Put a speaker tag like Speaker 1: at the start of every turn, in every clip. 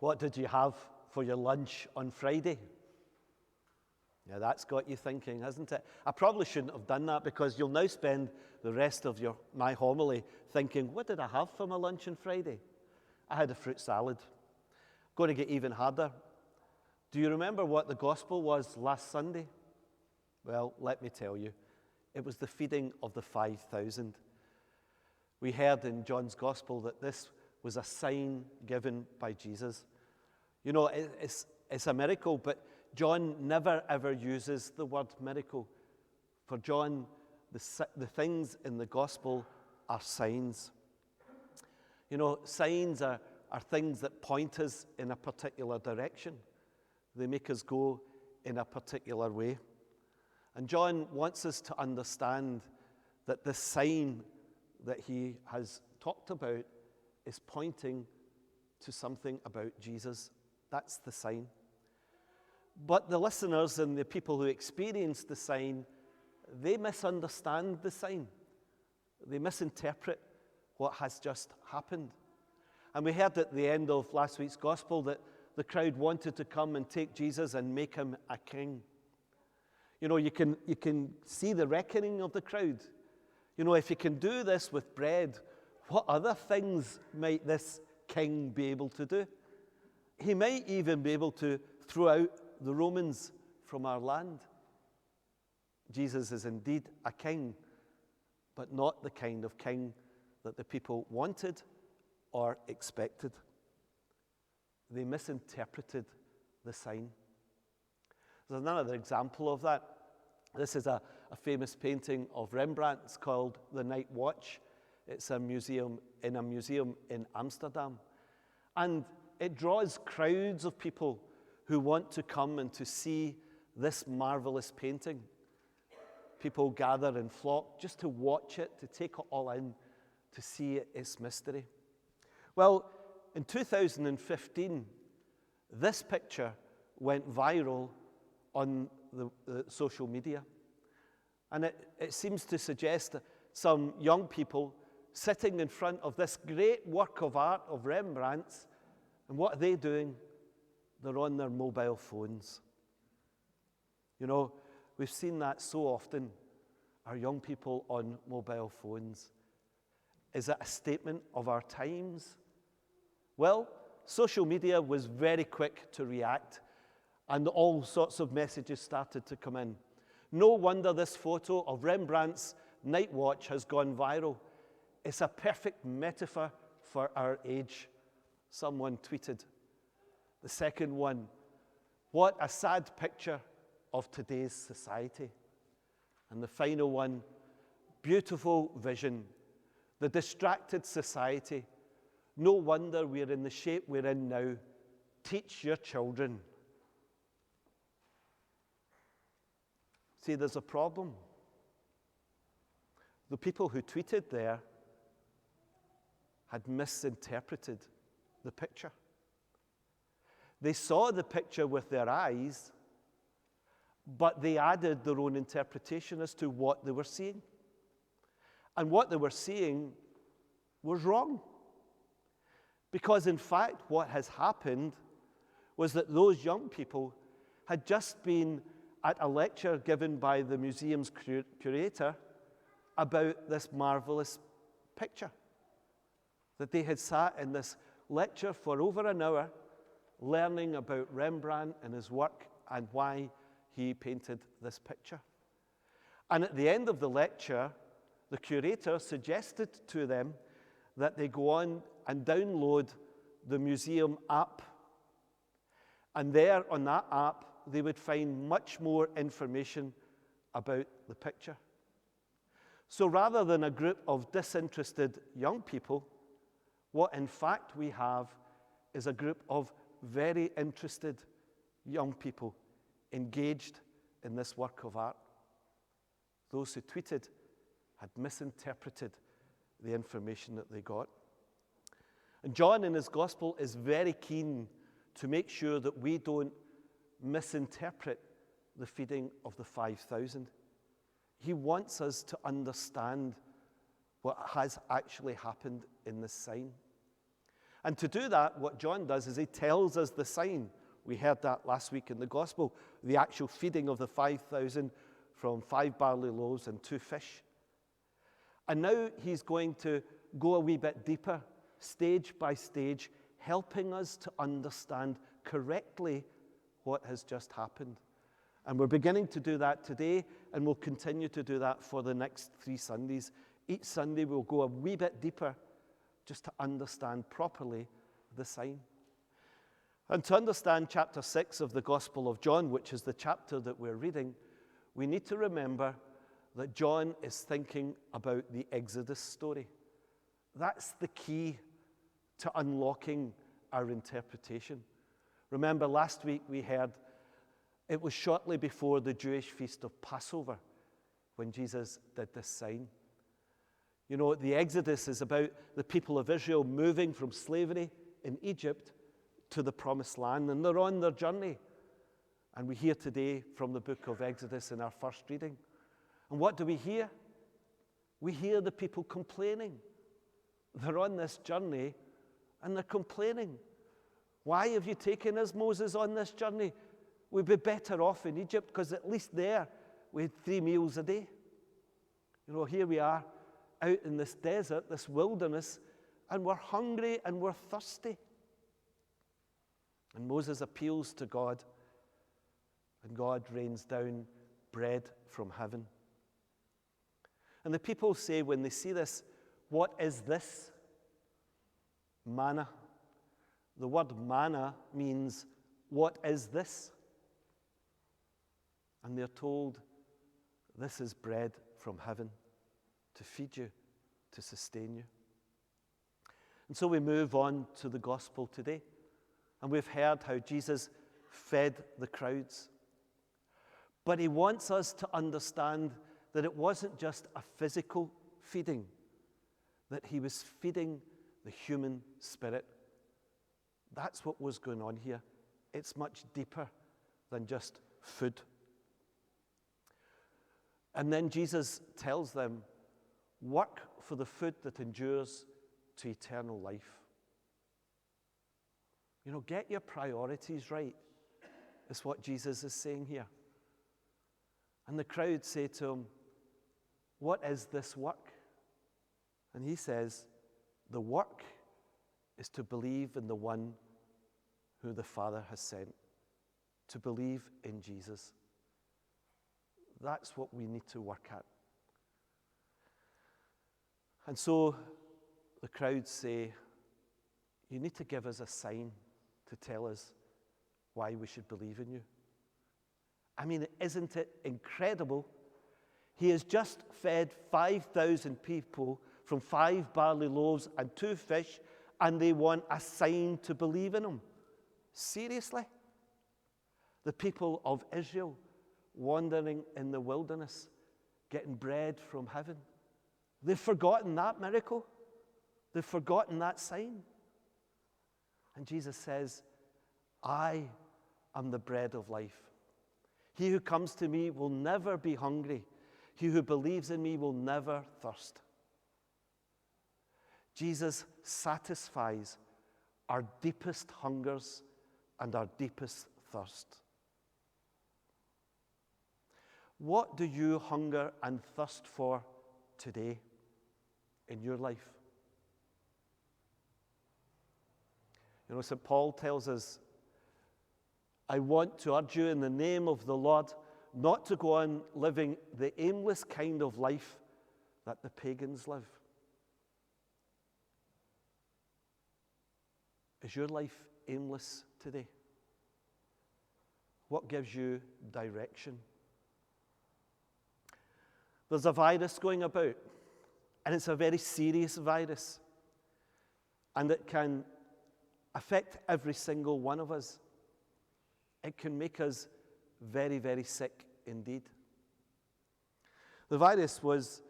Speaker 1: What did you have for your lunch on Friday? Yeah, that's got you thinking, hasn't it? I probably shouldn't have done that, because you'll now spend the rest of my homily thinking, what did I have for my lunch on Friday? I had a fruit salad. Going to get even harder. Do you remember what the gospel was last Sunday? Well, let me tell you. It was the feeding of the 5,000. We heard in John's gospel that this was a sign given by Jesus. You know, it's a miracle, but John never ever uses the word miracle. For John, the things in the gospel are signs. You know, signs are things that point us in a particular direction. They make us go in a particular way. And John wants us to understand that the sign that he has talked about is pointing to something about Jesus. That's the sign. But the listeners and the people who experience the sign, they misunderstand the sign. They misinterpret what has just happened. And we heard at the end of last week's gospel that the crowd wanted to come and take Jesus and make him a king. You know, you can see the reckoning of the crowd. You know, if you can do this with bread, what other things might this king be able to do? He might even be able to throw out the Romans from our land. Jesus is indeed a king, but not the kind of king that the people wanted or expected. They misinterpreted the sign. There's another example of that. This is a famous painting of Rembrandt's called The Night Watch. It's a museum in Amsterdam. And it draws crowds of people who want to come and to see this marvelous painting. People gather in flock just to watch it, to take it all in, to see its mystery. Well, in 2015, this picture went viral on the social media. And it seems to suggest that some young people sitting in front of this great work of art of Rembrandt's, and what are they doing? They're on their mobile phones. You know, we've seen that so often, our young people on mobile phones. Is it a statement of our times? Well, social media was very quick to react, and all sorts of messages started to come in. No wonder this photo of Rembrandt's Night Watch has gone viral. It's a perfect metaphor for our age, someone tweeted. The second one, what a sad picture of today's society. And the final one, beautiful vision, the distracted society. No wonder we're in the shape we're in now. Teach your children. See, there's a problem. The people who tweeted there had misinterpreted the picture. They saw the picture with their eyes, but they added their own interpretation as to what they were seeing. And what they were seeing was wrong. Because in fact, what has happened was that those young people had just been at a lecture given by the museum's curator about this marvelous picture. That they had sat in this lecture for over an hour learning about Rembrandt and his work and why he painted this picture. And at the end of the lecture, the curator suggested to them that they go on and download the museum app. And there on that app, they would find much more information about the picture. So rather than a group of disinterested young people, what in fact we have is a group of very interested young people engaged in this work of art. Those who tweeted had misinterpreted the information that they got. And John in his gospel is very keen to make sure that we don't misinterpret the feeding of the 5,000. He wants us to understand what has actually happened in this sign. And to do that, what John does is he tells us the sign. We heard that last week in the gospel, the actual feeding of the 5,000 from 5 barley loaves and 2 fish. And now he's going to go a wee bit deeper, stage by stage, helping us to understand correctly what has just happened. And we're beginning to do that today, and we'll continue to do that for the next 3 Sundays. Each Sunday we'll go a wee bit deeper just to understand properly the sign. And to understand chapter 6 of the Gospel of John, which is the chapter that we're reading, we need to remember that John is thinking about the Exodus story. That's the key to unlocking our interpretation. Remember, last week we heard it was shortly before the Jewish feast of Passover when Jesus did this sign. You know, the Exodus is about the people of Israel moving from slavery in Egypt to the Promised Land, and they're on their journey. And we hear today from the book of Exodus in our first reading. And what do we hear? We hear the people complaining. They're on this journey and they're complaining. Why have you taken us, Moses, on this journey? We'd be better off in Egypt, because at least there we had 3 meals a day. You know, here we are out in this desert, this wilderness, and we're hungry and we're thirsty. And Moses appeals to God, and God rains down bread from heaven. And the people say when they see this, "What is this?" Manna. The word manna means, "What is this?" And they're told, "This is bread from heaven to feed you, to sustain you." And so we move on to the gospel today. And we've heard how Jesus fed the crowds. But he wants us to understand that it wasn't just a physical feeding, that he was feeding the human spirit. That's what was going on here. It's much deeper than just food. And then Jesus tells them, work for the food that endures to eternal life. You know, get your priorities right, is what Jesus is saying here. And the crowd say to him, "What is this work?" And he says, "The work is to believe in the one who the Father has sent, to believe in Jesus." That's what we need to work at. And so the crowd say, "You need to give us a sign to tell us why we should believe in you." I mean, isn't it incredible? He has just fed 5,000 people from 5 barley loaves and 2 fish, and they want a sign to believe in him. Seriously? The people of Israel wandering in the wilderness, getting bread from heaven. They've forgotten that miracle. They've forgotten that sign. And Jesus says, "I am the bread of life. He who comes to me will never be hungry. He who believes in me will never thirst." Jesus satisfies our deepest hungers and our deepest thirst. What do you hunger and thirst for today in your life? You know, St. Paul tells us, "I want to urge you in the name of the Lord not to go on living the aimless kind of life that the pagans live." Is your life aimless today? What gives you direction? There's a virus going about, and it's a very serious virus, and it can affect every single one of us. It can make us very, very sick indeed. The virus was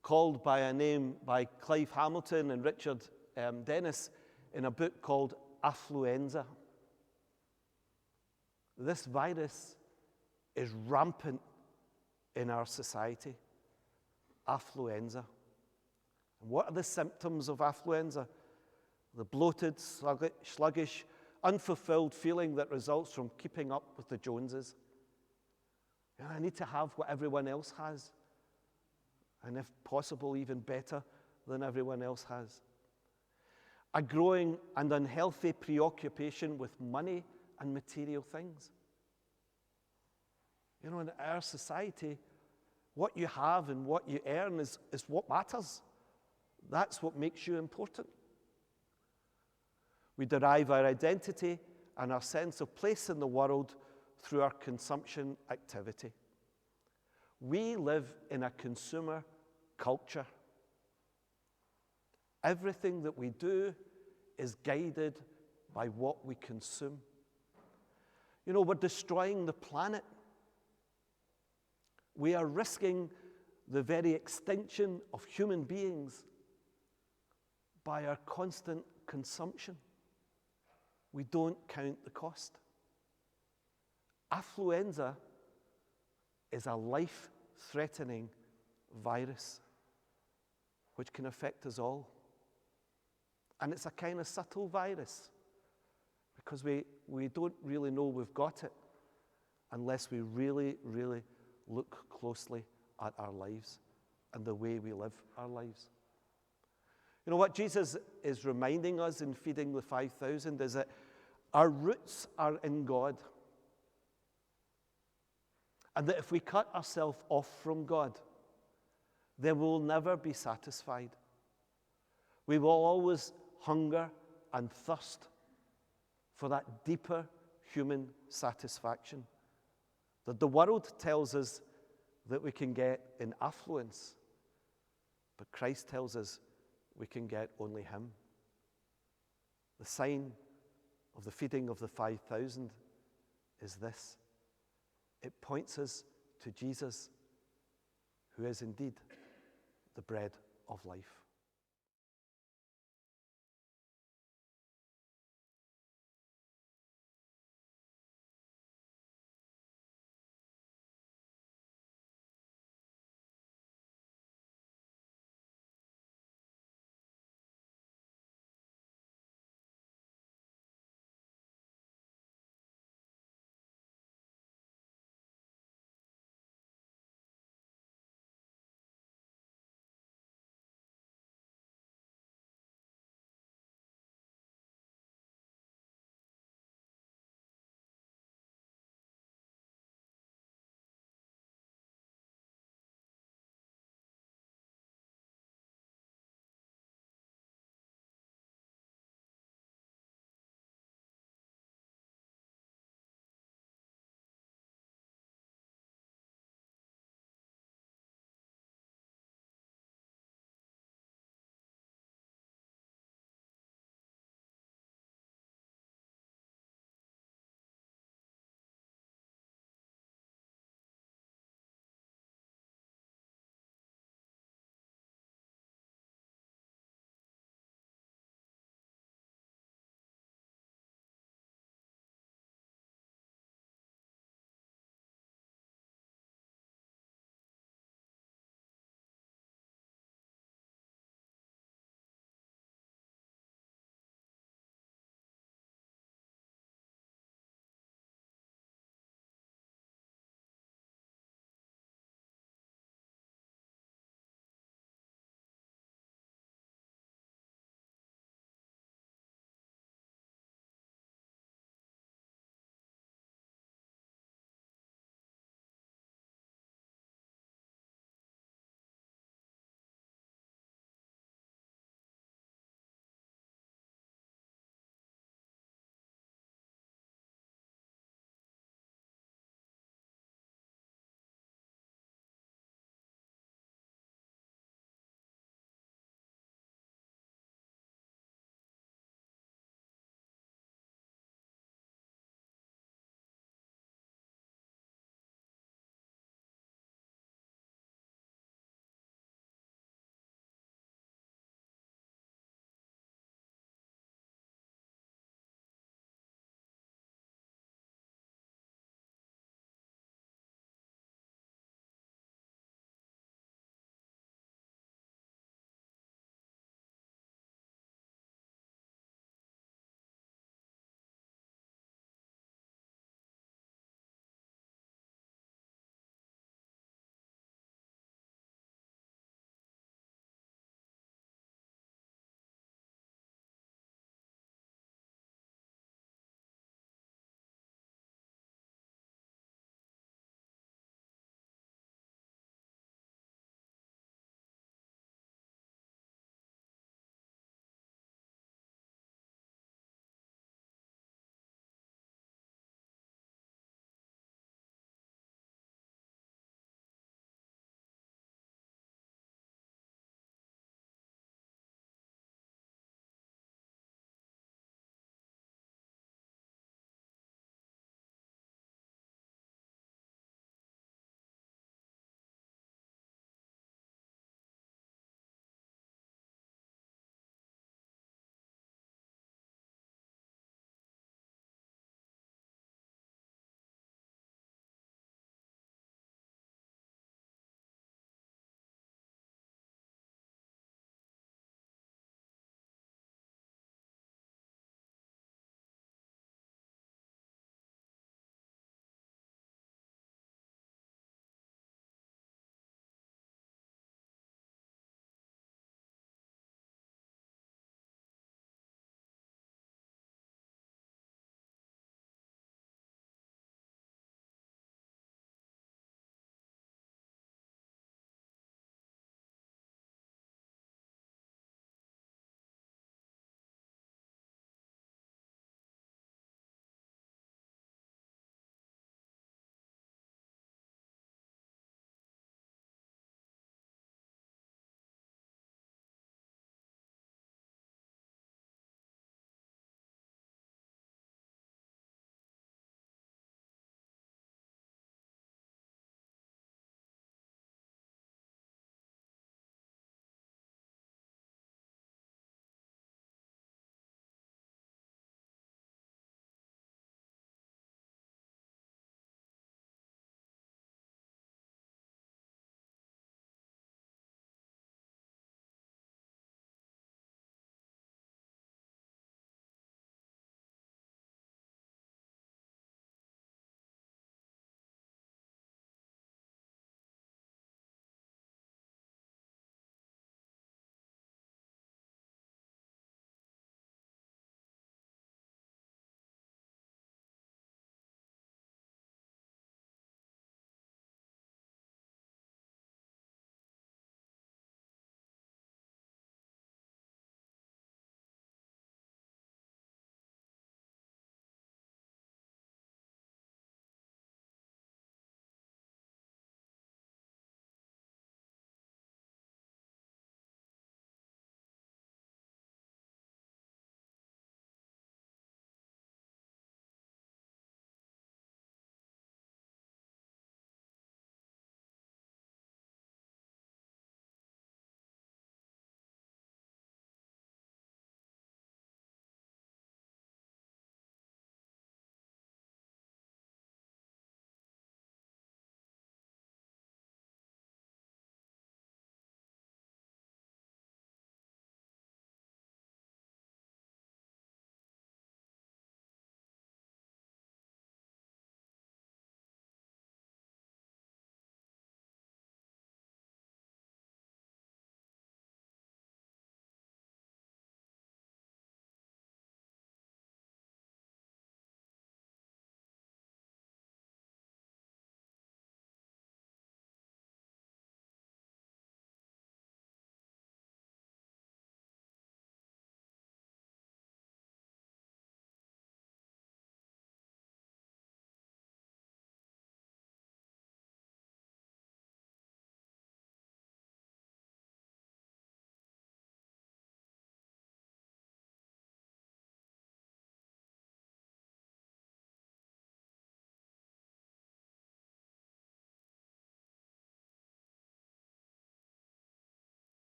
Speaker 1: called by a name by Clive Hamilton and Richard Dennis in a book called Affluenza. This virus is rampant in our society. Affluenza. And what are the symptoms of affluenza? the bloated, sluggish, unfulfilled feeling that results from keeping up with the Joneses. And I need to have what everyone else has, and if possible, even better than everyone else has. A growing and unhealthy preoccupation with money and material things. You know, in our society, what you have and what you earn is what matters. That's what makes you important. We derive our identity and our sense of place in the world through our consumption activity. We live in a consumer culture. Everything that we do is guided by what we consume. You know, we're destroying the planet. We are risking the very extinction of human beings by our constant consumption. We don't count the cost. Affluenza is a life-threatening virus which can affect us all. And it's a kind of subtle virus because we don't really know we've got it unless we really, really look closely at our lives and the way we live our lives. You know what Jesus is reminding us in feeding the 5,000 is that our roots are in God. And that if we cut ourselves off from God, then we'll never be satisfied. We will always hunger and thirst for that deeper human satisfaction that the world tells us that we can get in affluence, but Christ tells us we can get only Him. The sign of the feeding of the 5,000 is this. It points us to Jesus, who is indeed the bread of life.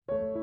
Speaker 1: you.